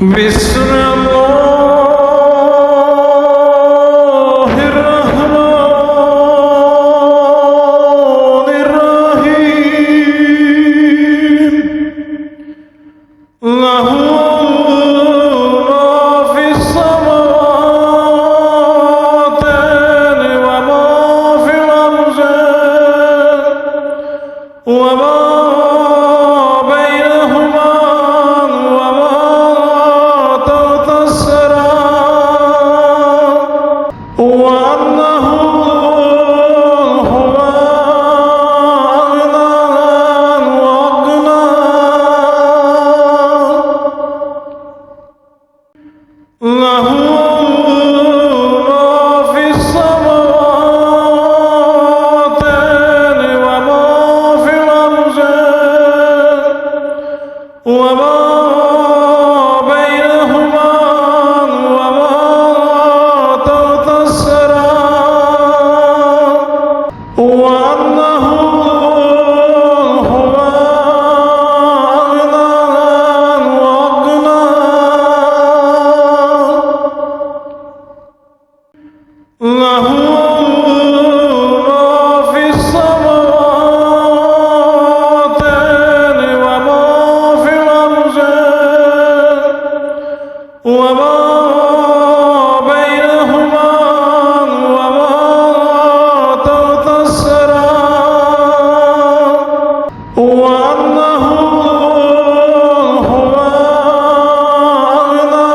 بسم الله الرحمن الرحيم له ما في السماوات وما في الأرض وما بينهما وما تحت الثرى وأنه هو أغنى وأقنى له ما في السماوات وما في الأرض وما بينهما وما تحت الثرى وأنه هو أغنى وأقنى له ما في السماوات وما في الأرض وما بينهما وما تحت الثرى وأنه هو أغنى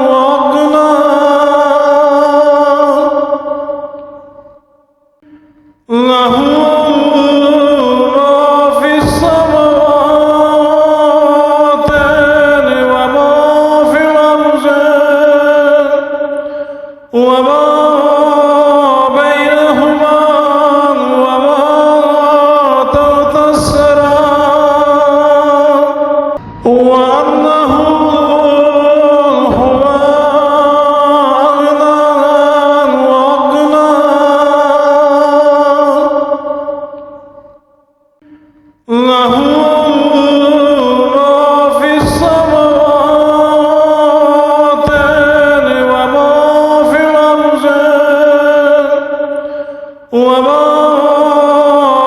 وأقنى له ما في السماوات وما في الأرض وما بينهما وما تحت الثرى وأنه هو أغنى وأقنى له ما في السماوات وما في الأرض وما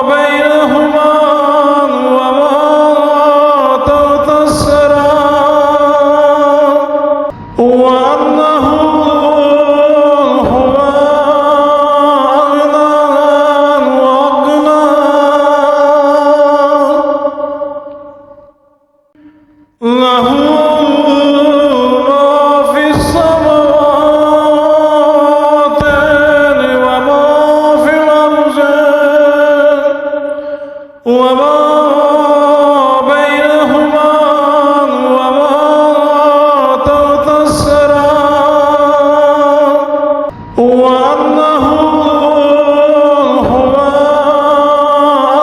بينهما وما تحت الثرى وأنه هو أغنى وأقنى له ما في السماوات وما في الأرض وما بينهما وما تحت الثرى وأنه هو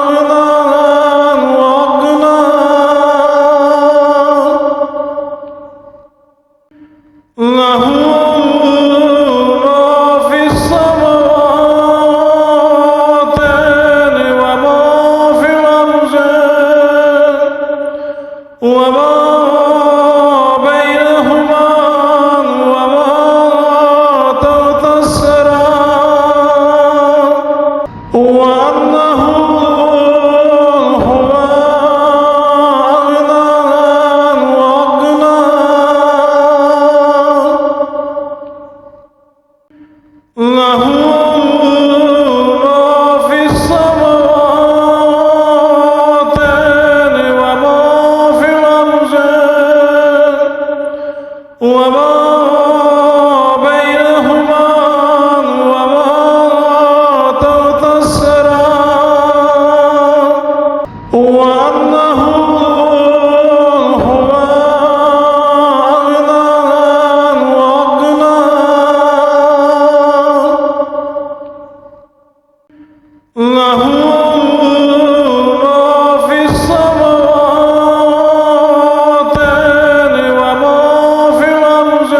أغنى وأقنى له ما في السماوات وما في الأرض وما بينهما وما تحت الثرى وأنه هو أغنى وأقنى له ما في السماوات وما في الأرض وما بينهما وما تحت الثرى وأنه هو أغنى وأقنى له ما في السماوات وما في الأرض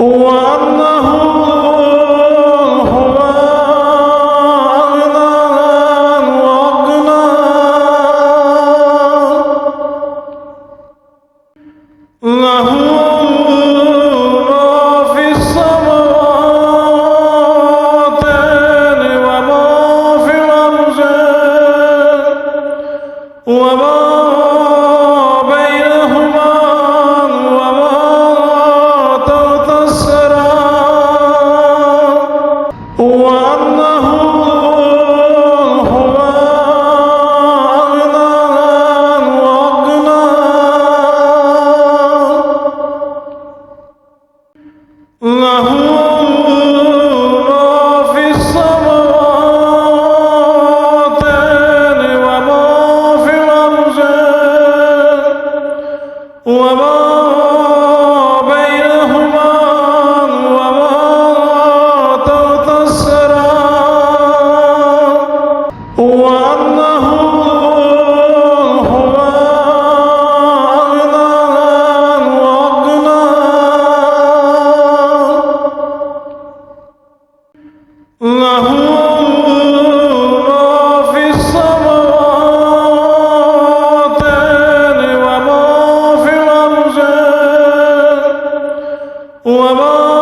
وأنه هو أغنى وأقنى له ما في السماوات وما في الأرض وما بينهما وما تحت الثرى وأنه هو أغنى وأقنى له ما في السماوات وما في الأرض وما بينهما وما تحت الثرى وأنه هو أغنى وأقنى له ما في السماوات وما في الأرض وما